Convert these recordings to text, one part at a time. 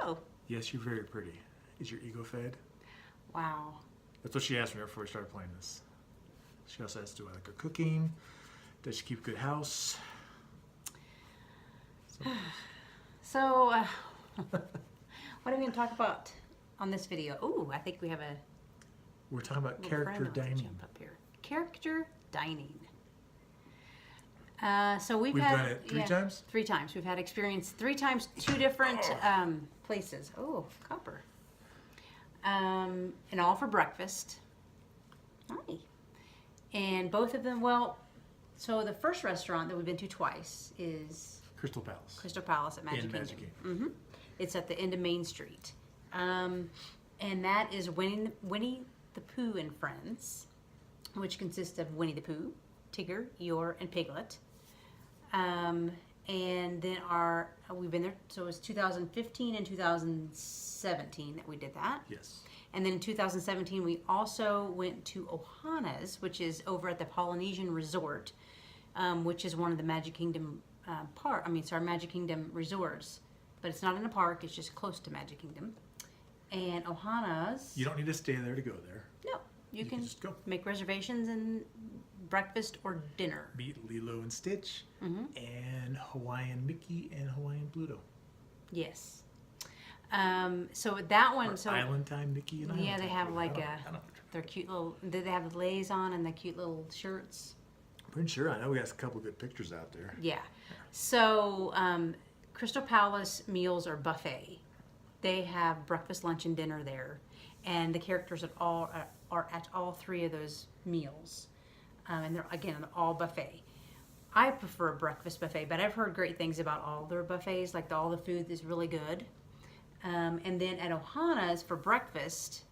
Hello. Yes, you're very pretty. Is your ego fed? Wow. That's what she asked me before we started playing this. She also asked, do I like her cooking? Does she keep good house? So, what are we going to talk about on this video? Ooh, I think we have a We're talking about little character friend wants to dining. jump up here. Character dining. So we've We've had done it three times? 3 times. We've had experience 3 times, 2 different places. Oh, copper. And all for breakfast. Hi. And both of them, well, so the first restaurant that we've been to twice is Crystal Palace. Crystal Palace at Magic In Kingdom. Magic Mm-hmm. It's at the end of Main Street. And that is Winnie the Pooh and Friends, which consists of Winnie the Pooh, Tigger, Eeyore, and Piglet. And then we've been there, so it was 2015 and 2017 that we did that. Yes. And then in 2017, we also went to Ohana's, which is over at the Polynesian Resort, which is one of the Magic Kingdom Magic Kingdom resorts. But it's not in a park; it's just close to Magic Kingdom. And Ohana's. You don't need to stay there to go there. No, you can just go. make reservations and breakfast or dinner. Meet Lilo and Stitch, and Hawaiian Mickey and Hawaiian Pluto. Yes. So that one, Or Island Time Mickey and Island yeah, they Time have Pluto. like I don't know. their cute little. They have the lays on and the cute little shirts. Pretty sure. I know we got a couple good pictures out there. Yeah. So Crystal Palace meals are buffet. They have breakfast, lunch, and dinner there, and the characters are at all 3 of those meals, and they're all buffet. I prefer a breakfast buffet, but I've heard great things about all their buffets. Like all the food is really good. And then at Ohana's for breakfast,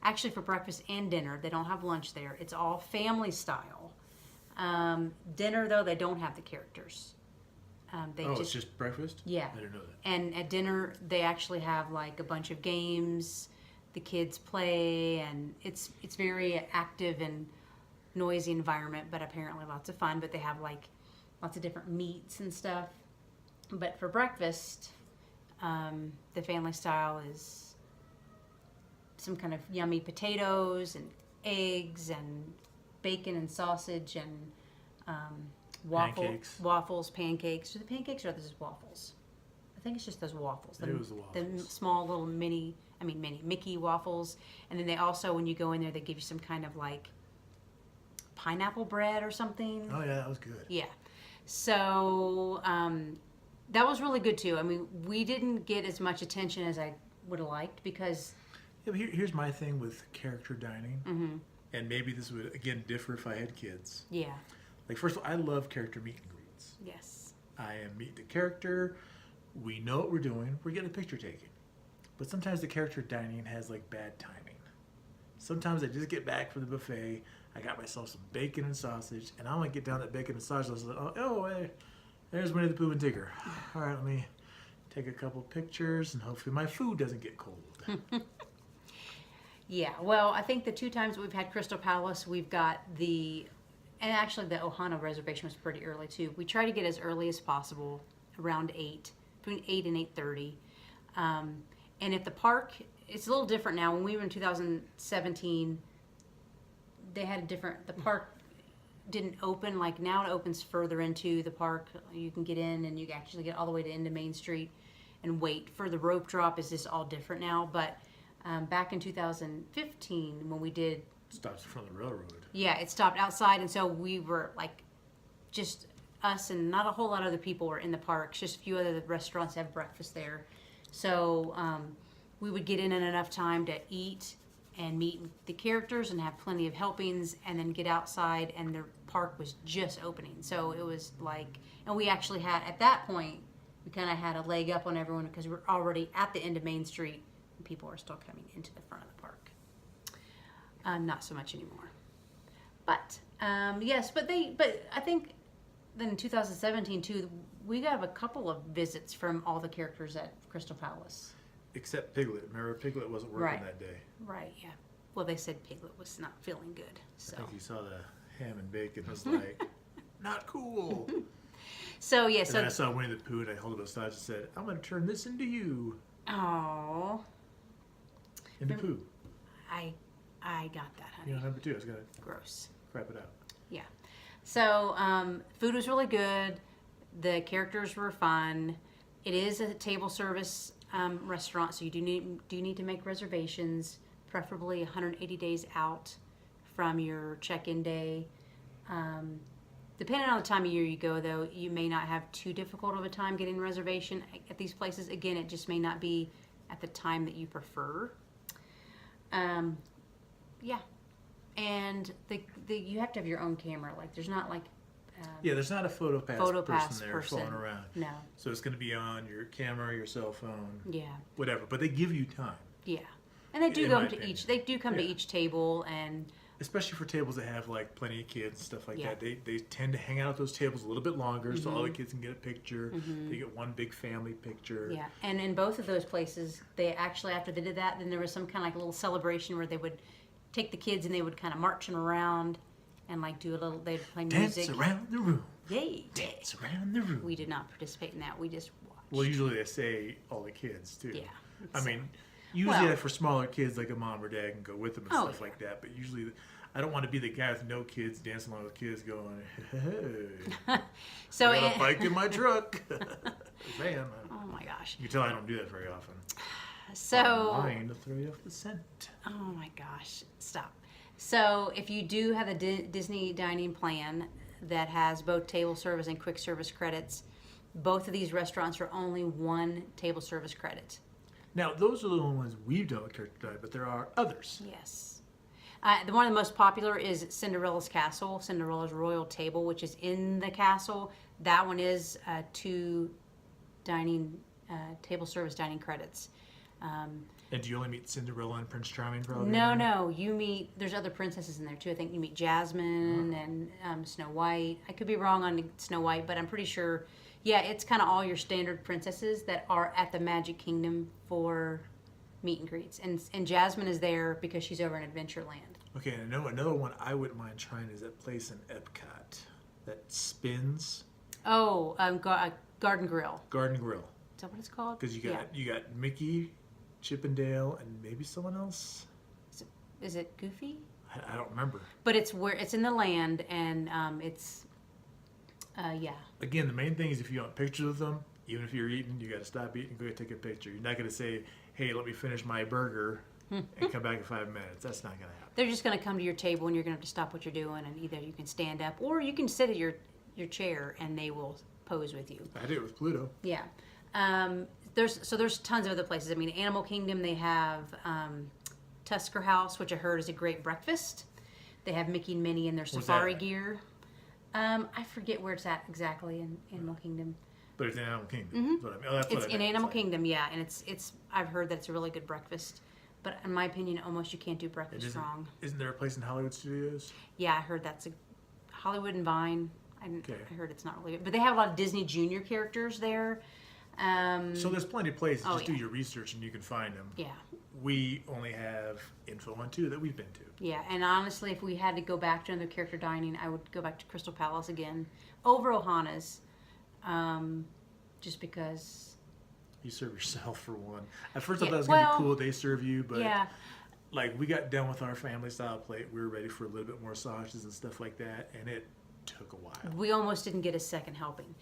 actually for breakfast and dinner, they don't have lunch there. It's all family style. Dinner though, they don't have the characters. It's just breakfast? Yeah. I didn't know that. And at dinner, they actually have like a bunch of games. The kids play, and it's very active and noisy environment, but apparently lots of fun. But they have like lots of different meats and stuff. But for breakfast, the family style is some kind of yummy potatoes and eggs and bacon and sausage and waffles, pancakes. Are the pancakes or are those just waffles? I think it's just those waffles. It was the waffles. The small little Mickey waffles. And then they also, when you go in there, they give you some kind of like pineapple bread or something. Oh yeah, that was good. Yeah. So that was really good too. I mean, we didn't get as much attention as I would have liked because... Yeah, but here's my thing with character dining. And maybe this would, again, differ if I had kids. Yeah. Like, first of all, I love character meet and greets. Yes. I am meet the character. We know what we're doing. We're getting a picture taken. But sometimes the character dining has, like, bad timing. Sometimes I just get back from the buffet. I got myself some bacon and sausage. And I'm going to get down that bacon and sausage. I was like, hey, there's Winnie the Pooh and Tigger. All right, let me take a couple pictures. And hopefully my food doesn't get cold. Yeah, well, I think the 2 times we've had Crystal Palace, we've got and actually the Ohana reservation was pretty early too. We try to get as early as possible, around 8, between 8 and 8:30. And if the park, it's a little different now. When we were in 2017, they had the park didn't open. Like now it opens further into the park. You can get in and you can actually get all the way to end of Main Street and wait for the rope drop. Is just all different now, but back in 2015 when we did... Stops in front of the railroad. Yeah, it stopped outside, and so we were like, just us and not a whole lot of other people were in the parks. Just a few other restaurants have breakfast there. So we would get in enough time to eat and meet the characters and have plenty of helpings and then get outside, and the park was just opening. So it was like, and we actually had, at that point, we kind of had a leg up on everyone because we were already at the end of Main Street. People are still coming into the front of the park. Not so much anymore. But yes, but I think then in 2017 too, we got a couple of visits from all the characters at Crystal Palace. Except Piglet. Remember, Piglet wasn't working that day. Right. Yeah. Well, they said Piglet was not feeling good. So I think he saw the ham and bacon. Was like, not cool. So yeah. And then I saw Winnie the Pooh and I held up a side and said, "I'm going to turn this into you." Oh, And the poo. I got that, honey. You know, number 2. I was gonna Gross. crap it out. Yeah. So food was really good. The characters were fun. It is a table service restaurant, so you do need to make reservations, preferably 180 days out from your check-in day. Depending on the time of year you go, though, you may not have too difficult of a time getting a reservation at these places. Again, it just may not be at the time that you prefer. Yeah. And you have to have your own camera. Like, there's not like Yeah, there's not a PhotoPass person there person. flying around. No. So it's going to be on your camera, your cell phone, Yeah. whatever. But they give you time, Yeah. And they do In go my to opinion. each. They do come to Yeah. each table, and especially for tables that have like plenty of kids and stuff like Yeah. that. They tend to hang out at those tables a little bit longer, so all the kids can get a picture. They get one big family picture. yeah. And in both of those places, they actually, after they did that, then there was some kind of like a little celebration where they would take the kids and they would kind of march them around and like do a little. They'd play Dance music. around the room. Yay! Dance around the room. We did not participate in that. We just watched. Well, usually they say all the kids too. Yeah. I So- mean, usually Well- that's for smaller kids, like a mom or dad can go with them and Oh, stuff yeah. like that. But usually, I don't want to be the guy with no kids dancing along with kids going, "Hey, So I got it- a bike in my truck." Man, oh my gosh. you can tell I don't do that very often. So Mine to throw you off the scent. oh my gosh, stop. So if you do have a Disney dining plan that has both table service and quick service credits, both of these restaurants are only one table service credit. Now, those are the only ones we've done with Character Dive, but there are others. Yes. The one of the most popular is Cinderella's Castle, Cinderella's Royal Table, which is in the castle. That one is 2 dining table service dining credits. And do you only meet Cinderella and Prince Charming, probably? No, you meet, there's other princesses in there too. I think you meet Jasmine and Snow White. I could be wrong on Snow White, but I'm pretty sure, yeah, it's kind of all your standard princesses that are at the Magic Kingdom for meet and greets. And Jasmine is there because she's over in Adventureland. Okay, and I know another one I wouldn't mind trying is that place in Epcot that spins. Oh, Garden Grill. Garden Grill. Is that what it's called? Because you got Mickey, Chippendale, and maybe someone else. Is it Goofy? I don't remember. But it's in the land, and it's yeah. Again, the main thing is if you want pictures of them, even if you're eating, you got to stop eating and go take a picture. You're not going to say, "Hey, let me finish my burger and come back in 5 minutes." That's not going to happen. They're just going to come to your table, and you're going to have to stop what you're doing, and either you can stand up or you can sit at your chair, and they will pose with you. I did it with Pluto. Yeah. There's tons of other places. I mean, Animal Kingdom, they have Tusker House, which I heard is a great breakfast. They have Mickey and Minnie in their Where's safari that at? gear. I forget where it's at exactly in Animal Kingdom. But it's in Animal Kingdom. That's what I mean. Oh, that's what It's I in meant. Animal It's like- Kingdom, yeah, and it's I've heard that it's a really good breakfast. But in my opinion, almost you can't do It breakfast isn't, wrong. isn't there a place in Hollywood Studios? Yeah, I heard that's a Hollywood and Vine. Okay. I heard it's not really good, but they have a lot of Disney Junior characters there. So there's plenty of places. Oh, Just do yeah. your research and you can find them. Yeah, We only have info on 2 that we've been to. yeah, and honestly, if we had to go back to another character dining, I would go back to Crystal Palace again over Ohana's, just because. You serve yourself for one. At first I Yeah, thought it was going to well, be cool they serve you, but Yeah, like we got done with our family style plate. We were ready for a little bit more sausages and stuff like that, and it took a while. we almost didn't get a second helping.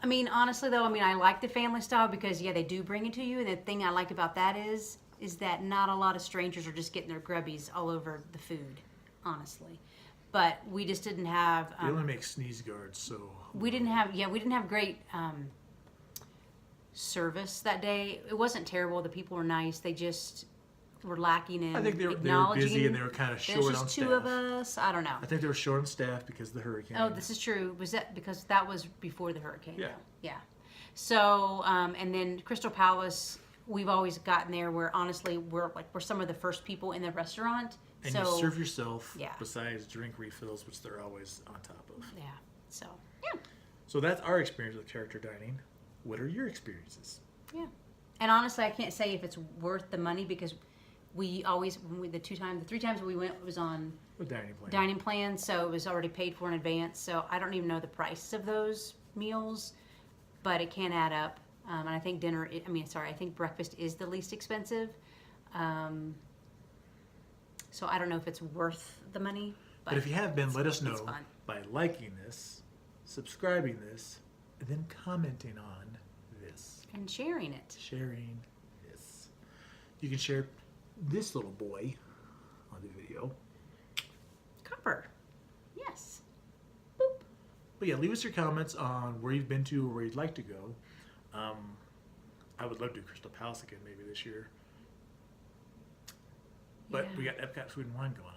I mean, honestly though, I like the family style because yeah, they do bring it to you, and the thing I like about that is that not a lot of strangers are just getting their grubbies all over the food, honestly. But we just didn't have. They only make sneeze guards, so We didn't have great service that day. It wasn't terrible. The people were nice. They just were lacking in I think they were acknowledging. busy and they were kind of There's short just on 2 staff. of us. I don't know. I think they were short on staff because of the hurricane. Oh, this is true. Was that because that was before the hurricane? Yeah. though? Yeah. So, and then Crystal Palace, we've always gotten there where honestly we're some of the first people in the restaurant. and so you serve yourself Yeah. besides drink refills, which they're always on top of. yeah. So yeah. So that's our experience with character dining. What are your experiences? Yeah. And honestly, I can't say if it's worth the money because we always, the 3 times we went, it was on With dining plan. dining plans, so it was already paid for in advance. So I don't even know the prices of those meals, but it can add up. And I think I think breakfast is the least expensive. So I don't know if it's worth the money. But if you have been, let us know it's fun. by liking this, subscribing this, and then commenting on this. And sharing it. Sharing this. You can share this little boy on the video. Copper. Yes. Boop. But yeah, leave us your comments on where you've been to or where you'd like to go. I would love to do Crystal Palace again maybe this year. But Yeah. we got Epcot Food and Wine going on.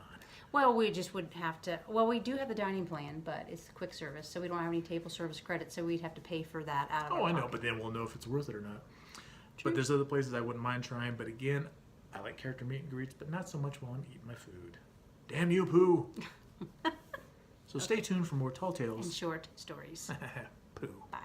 Well, we just would have to. Well, we do have the dining plan, but it's quick service, so we don't have any table service credits, so we'd have to pay for that out of Oh, our I know, pocket. but then we'll know if it's worth it or not. True. But there's other places I wouldn't mind trying. But again, I like character meet and greets, but not so much while I'm eating my food. Damn you, Pooh! So stay tuned for more Tall And Tales. short stories. Pooh. Bye.